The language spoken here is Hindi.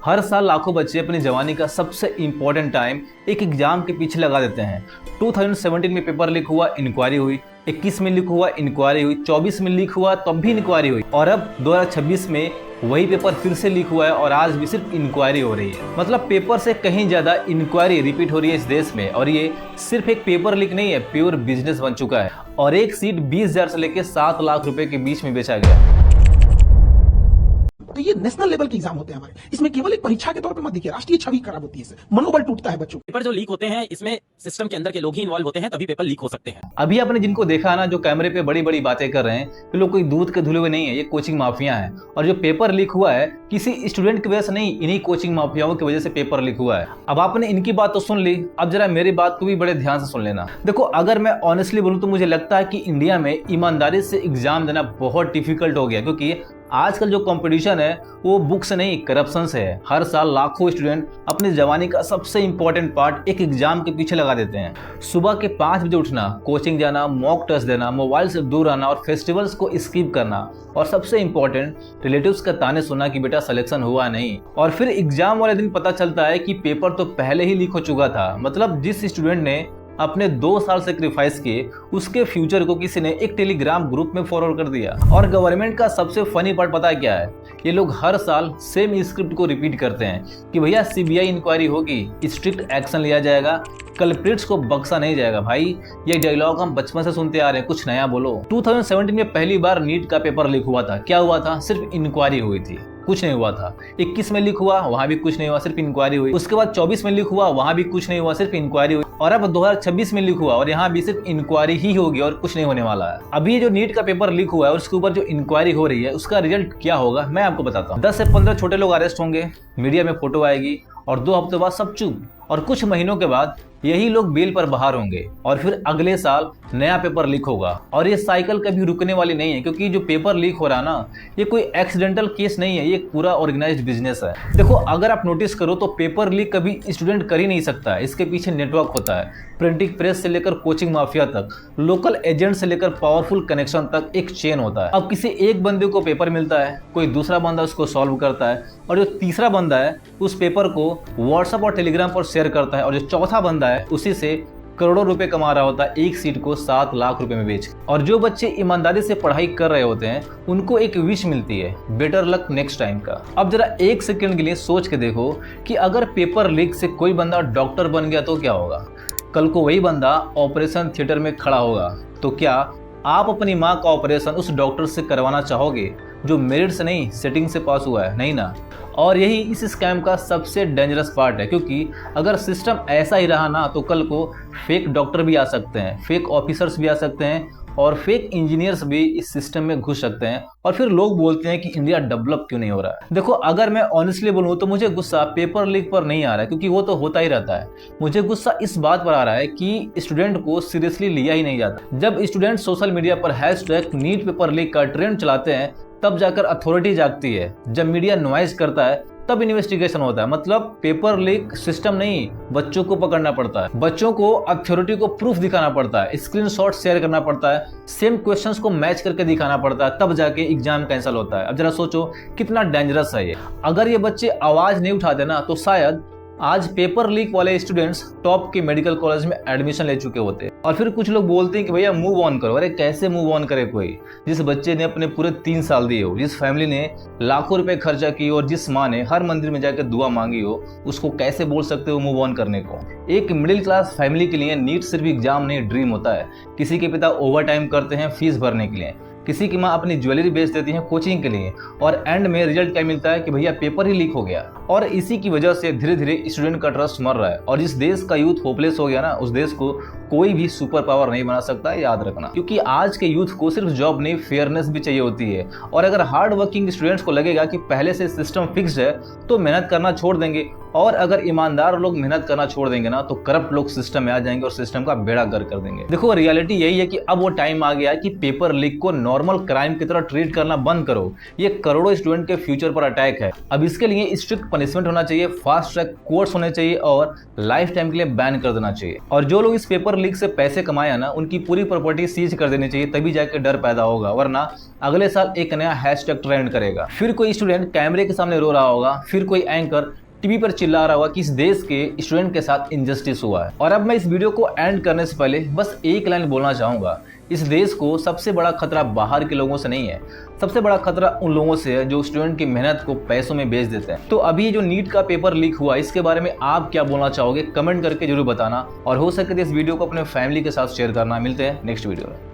हर साल लाखों बच्चे अपनी जवानी का सबसे इंपॉर्टेंट टाइम एक एग्जाम के पीछे लगा देते हैं। 2017 में पेपर लीक हुआ, इंक्वायरी हुई। 21 में लीक हुआ, इंक्वायरी हुई। 24 में लीक हुआ, तब भी इंक्वायरी हुई। और अब 2026 में वही पेपर फिर से लीक हुआ है और आज भी सिर्फ इंक्वायरी हो रही है। मतलब पेपर से कहीं ज्यादा इंक्वायरी रिपीट हो रही है इस देश में। और ये सिर्फ एक पेपर लीक नहीं है, प्योर बिजनेस बन चुका है। और एक सीट 20,000 से लेकर 7 लाख रुपए के बीच में बेचा गया। तो ये नेशनल लेवल के एग्जाम होते हैं हमारे, इसमें केवल एक परीक्षा के तौर पे मत देखिए, राष्ट्रीय छवि खराब होती है, इससे मनोबल टूटता है बच्चों। पेपर जो लीक होते हैं इसमें सिस्टम के अंदर के लोग ही इन्वॉल्व होते हैं, तभी पेपर लीक हो सकते हैं। अभी आपने जिनको देखा ना, जो कैमरे पे बड़ी बड़ी बातें कर रहे हैं, ये लोग कोई दूध के धुले हुए नहीं है, ये कोचिंग माफिया हैं। और जो पेपर लीक हुआ है किसी स्टूडेंट की वजह से नहीं, इन्हीं कोचिंग माफियाओं की वजह से पेपर लीक हुआ है। अब आपने इनकी बात तो सुन ली, अब जरा मेरी बात को भी बड़े ध्यान से सुन लेना। देखो, अगर मैं ऑनेस्टली बोलूं तो मुझे लगता है कि इंडिया में ईमानदारी से एग्जाम देना बहुत डिफिकल्ट हो गया, क्योंकि आजकल जो कंपटीशन है वो बुक से नहीं, करप्शन से है। हर साल लाखों स्टूडेंट अपनी जवानी का सबसे इंपॉर्टेंट पार्ट एक एग्जाम के पीछे लगा देते हैं। सुबह के 5 बजे उठना, कोचिंग जाना, मॉक टेस्ट देना, मोबाइल से दूर रहना और फेस्टिवल्स को स्किप करना, और सबसे इंपॉर्टेंट रिलेटिव्स का ताने सुनना कि बेटा सिलेक्शन हुआ नहीं। और फिर एग्जाम वाले दिन पता चलता है कि पेपर तो पहले ही लीक हो चुका था। मतलब जिस स्टूडेंट ने अपने 2 साल सेक्रीफाइस किए, उसके फ्यूचर को किसी ने एक टेलीग्राम ग्रुप में फॉरवर्ड कर दिया। और गवर्नमेंट का सबसे फनी पार्ट पता है क्या है? ये लोग हर साल सेम स्क्रिप्ट को रिपीट करते हैं कि भैया सीबीआई इंक्वायरी होगी, स्ट्रिक्ट एक्शन लिया जाएगा, कल्प्रिट्स को बख्शा नहीं जाएगा। भाई, ये डायलॉग हम बचपन से सुनते आ रहे हैं, कुछ नया बोलो। 2017 में पहली बार नीट का पेपर लीक हुआ था। क्या हुआ था? सिर्फ इंक्वायरी हुई थी, कुछ नहीं हुआ था। 21 में लीक हुआ, वहां भी कुछ नहीं हुआ, सिर्फ इंक्वायरी हुई। उसके बाद 24 में लीक हुआ, वहां भी कुछ नहीं हुआ, सिर्फ इंक्वायरी हुई। और अब 2026 में लीक हुआ और यहाँ भी सिर्फ इंक्वायरी ही होगी और कुछ नहीं होने वाला है। अभी ये जो नीट का पेपर लीक हुआ है और उसके ऊपर जो इंक्वायरी हो रही है, उसका रिजल्ट क्या होगा मैं आपको बताता हूँ। 10 से 15 छोटे लोग अरेस्ट होंगे, मीडिया में फोटो आएगी और 2 हफ्ते बाद सब चुप। और कुछ महीनों के बाद यही लोग बेल पर बाहर होंगे और फिर अगले साल नया पेपर लीक होगा। और ये साइकिल कभी रुकने वाली नहीं है, क्योंकि जो पेपर लीक हो रहा है ना, ये कोई एक्सीडेंटल केस नहीं है, ये एक पूरा ऑर्गेनाइज्ड बिजनेस है। देखो, अगर आप नोटिस करो तो पेपर लीक कभी स्टूडेंट कर ही नहीं सकता है। इसके पीछे नेटवर्क होता है, प्रिंटिंग प्रेस से लेकर कोचिंग माफिया तक, लोकल एजेंट से लेकर पावरफुल कनेक्शन तक एक चेन होता है। अब किसी एक बंदे को पेपर मिलता है, कोई दूसरा बंदा उसको सॉल्व करता है, और जो तीसरा बंदा है उस पेपर को व्हाट्सएप और टेलीग्राम पर शेयर करता है, और जो चौथा बंदा है उसी से करोड़ों रुपए कमा रहा होता है, एक सीट को 7 लाख रुपए में बेच। और जो बच्चे ईमानदारी से पढ़ाई कर रहे होते हैं उनको एक विश मिलती है, बेटर लक नेक्स्ट टाइम का। अब जरा एक सेकंड के लिए सोच के देखो कि अगर पेपर लीक से कोई बंदा डॉक्टर बन गया तो क्या होगा? कल को वही बंदा ऑपरेशन थिएटर में खड़ा होगा, तो क्या आप अपनी माँ का ऑपरेशन उस डॉक्टर से करवाना चाहोगे जो मेरिट से नहीं, सेटिंग से पास हुआ है? नहीं ना। और यही इस स्कैम का सबसे डेंजरस पार्ट है, क्योंकि अगर सिस्टम ऐसा ही रहा ना तो कल को फेक डॉक्टर भी आ सकते हैं, फेक ऑफिसर्स भी आ सकते हैं, और फेक इंजीनियर्स भी इस सिस्टम में घुस सकते हैं। और फिर लोग बोलते हैं कि इंडिया डेवलप क्यों नहीं हो रहा है। देखो, अगर मैं ऑनेस्टली बोलूं तो मुझे गुस्सा पेपर लीक पर नहीं आ रहा है, क्योंकि वो तो होता ही रहता है। मुझे गुस्सा इस बात पर आ रहा है कि स्टूडेंट को सीरियसली लिया ही नहीं जाता। जब स्टूडेंट सोशल मीडिया पर हैशटैग नीट पेपर लीक का ट्रेंड चलाते हैं, तब जाकर अथॉरिटी जागती है। जब मीडिया नॉइज करता है तब इन्वेस्टिगेशन होता है। मतलब पेपर लीक सिस्टम नहीं, बच्चों को पकड़ना पड़ता है, बच्चों को अथॉरिटी को प्रूफ दिखाना पड़ता है, स्क्रीनशॉट शेयर करना पड़ता है, सेम क्वेश्चंस को मैच करके दिखाना पड़ता है, तब जाके एग्जाम कैंसिल होता है। अब जरा सोचो कितना डेंजरस है ये। अगर ये बच्चे आवाज नहीं उठाते ना तो शायद आज पेपर लीक वाले स्टूडेंट्स टॉप के मेडिकल कॉलेज में एडमिशन ले चुके होते। और फिर कुछ लोग बोलते हैं कि भैया मूव ऑन करो। अरे कैसे मूव ऑन करे कोई? जिस बच्चे ने अपने पूरे 3 साल दिए हो, जिस फैमिली ने लाखों रुपए खर्चा की और जिस माँ ने हर मंदिर में जाकर दुआ मांगी हो, उसको कैसे बोल सकते हो मूव ऑन करने को? एक मिडिल क्लास फैमिली के लिए नीट सिर्फ एग्जाम नहीं, ड्रीम होता है। किसी के पिता ओवर टाइम करते हैं फीस भरने के लिए, किसी की माँ अपनी ज्वेलरी बेच देती है कोचिंग के लिए, और एंड में रिजल्ट क्या मिलता है कि भैया पेपर ही लीक हो गया। और इसी की वजह से धीरे धीरे स्टूडेंट का ट्रस्ट मर रहा है। और जिस देश का यूथ होपलेस हो गया ना, उस देश को कोई भी सुपर पावर नहीं बना सकता, याद रखना। क्योंकि आज के यूथ को सिर्फ जॉब नहीं, फेयरनेस भी चाहिए होती है। और अगर हार्ड वर्किंग स्टूडेंट्स को लगेगा कि पहले से सिस्टम फिक्स्ड है तो मेहनत करना छोड़ देंगे, और अगर ईमानदार लोग मेहनत करना छोड़ देंगे ना तो करप्ट लोग सिस्टम में आ जाएंगे और सिस्टम का बेड़ा गर्क कर देंगे। देखो, रियलिटी यही है कि अब वो टाइम आ गया कि पेपर लीक को नॉर्मल क्राइम की तरह ट्रीट करना बंद करो। ये करोड़ों स्टूडेंट के फ्यूचर पर अटैक है। अब इसके लिए स्ट्रिक्ट पनिशमेंट होना चाहिए, फास्ट ट्रैक कोर्स होने चाहिए और लाइफ टाइम के लिए बैन कर देना चाहिए। और जो लोग इस पेपर लीक से पैसे कमाए ना, उनकी पूरी प्रॉपर्टी सीज कर देनी चाहिए, तभी जाके डर पैदा होगा, वरना अगले साल एक नया हैशटैग ट्रेंड करेगा। फिर कोई स्टूडेंट कैमरे के सामने रो रहा होगा, फिर कोई एंकर टीवी पर चिल्ला रहा होगा कि इस देश के स्टूडेंट के साथ इनजस्टिस हुआ है। और अब मैं इस वीडियो को एंड करने से पहले बस एक लाइन बोलना चाहूंगा, इस देश को सबसे बड़ा खतरा बाहर के लोगों से नहीं है, सबसे बड़ा खतरा उन लोगों से है जो स्टूडेंट की मेहनत को पैसों में बेच देते हैं। तो अभी जो नीट का पेपर लीक हुआ, इसके बारे में आप क्या बोलना चाहोगे, कमेंट करके जरूर बताना, और हो सके तो इस वीडियो को अपने फैमिली के साथ शेयर करना। मिलते हैं नेक्स्ट वीडियो में।